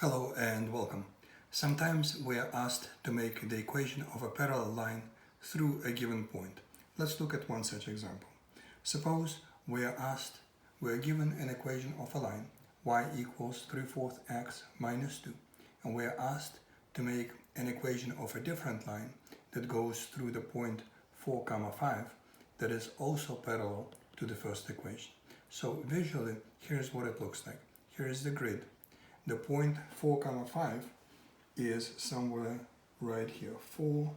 Hello and welcome. Sometimes we are asked to make the equation of a parallel line through a given point. Let's look at one such example. Suppose we are given an equation of a line y equals 3/4 x minus 2, and we are asked to make an equation of a different line that goes through the point 4, 5 that is also parallel to the first equation. So visually, here's what it looks like. Here is the grid. The point 4, 5 is somewhere right here. 4,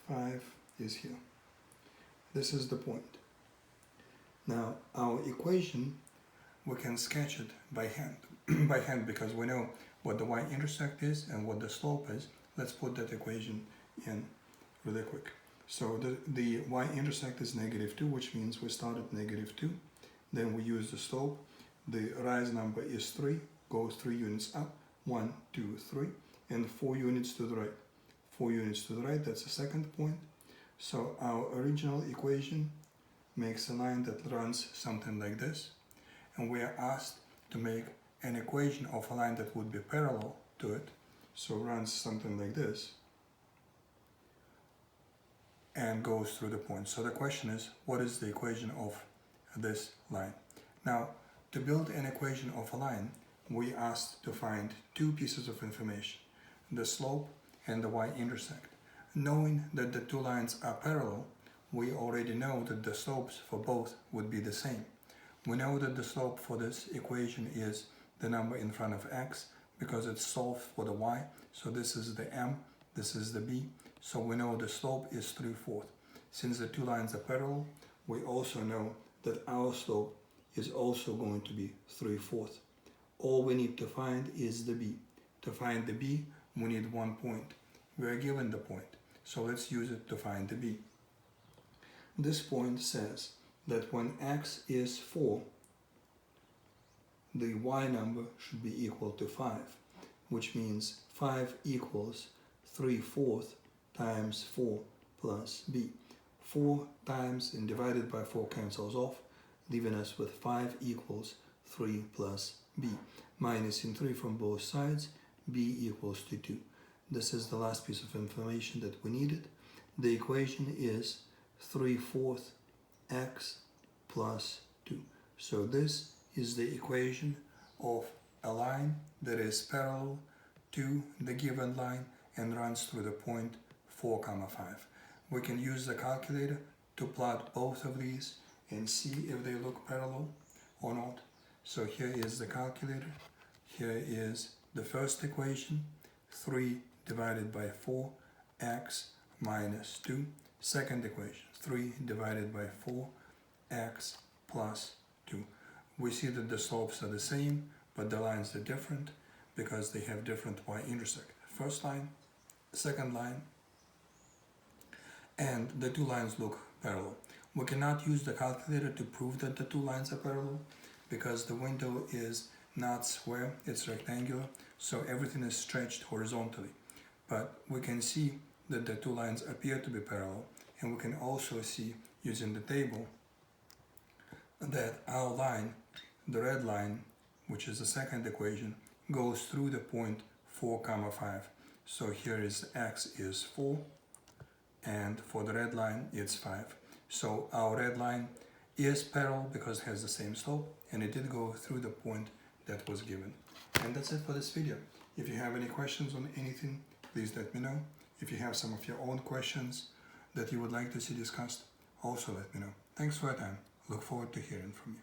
5 is here. This is the point. Now our equation, we can sketch it by hand, because we know what the y-intercept is and what the slope is. Let's put that equation in really quick. So the y-intercept is -2, which means we start at -2. Then we use the slope. The rise number is 3. Goes 3 units up, 1, 2, 3, and 4 units to the right. 4 units to the right, that's the second point. So our original equation makes a line that runs something like this, and we are asked to make an equation of a line that would be parallel to it, so runs something like this, and goes through the point. So the question is, what is the equation of this line? Now, to build an equation of a line, we asked to find two pieces of information, the slope and the y-intercept. Knowing that the two lines are parallel, we already know that the slopes for both would be the same. We know that the slope for this equation is the number in front of x because it's solved for the y. So this is the m, this is the b. So we know the slope is 3/4. Since the two lines are parallel, we also know that our slope is also going to be 3/4. All we need to find is the b. To find the b, we need one point. We are given the point, so let's use it to find the b. This point says that when x is 4, the y number should be equal to 5, which means 5 equals 3/4 times 4 plus b. 4 times and divided by 4 cancels off, leaving us with 5 equals 3 plus b. Minusing 3 from both sides, b equals to 2. This is the last piece of information that we needed. The equation is 3/4 x plus 2. So this is the equation of a line that is parallel to the given line and runs through the point 4, 5. We can use the calculator to plot both of these and see if they look parallel or not. So here is the calculator. Here is the first equation, 3 divided by 4, x minus 2. Second equation, 3 divided by 4, x plus 2. We see that the slopes are the same, but the lines are different because they have different y-intercept. First line, second line, and the two lines look parallel. We cannot use the calculator to prove that the two lines are parallel because the window is not square, it's rectangular, so everything is stretched horizontally. But we can see that the two lines appear to be parallel, and we can also see using the table that our line, the red line, which is the second equation, goes through the point 4, 5. So here is x is 4, and for the red line it's 5. So our red line is parallel because it has the same slope, and it did go through the point that was given. And that's it for this video. If you have any questions on anything, please let me know. If you have some of your own questions that you would like to see discussed, also let me know. Thanks for your time. Look forward to hearing from you.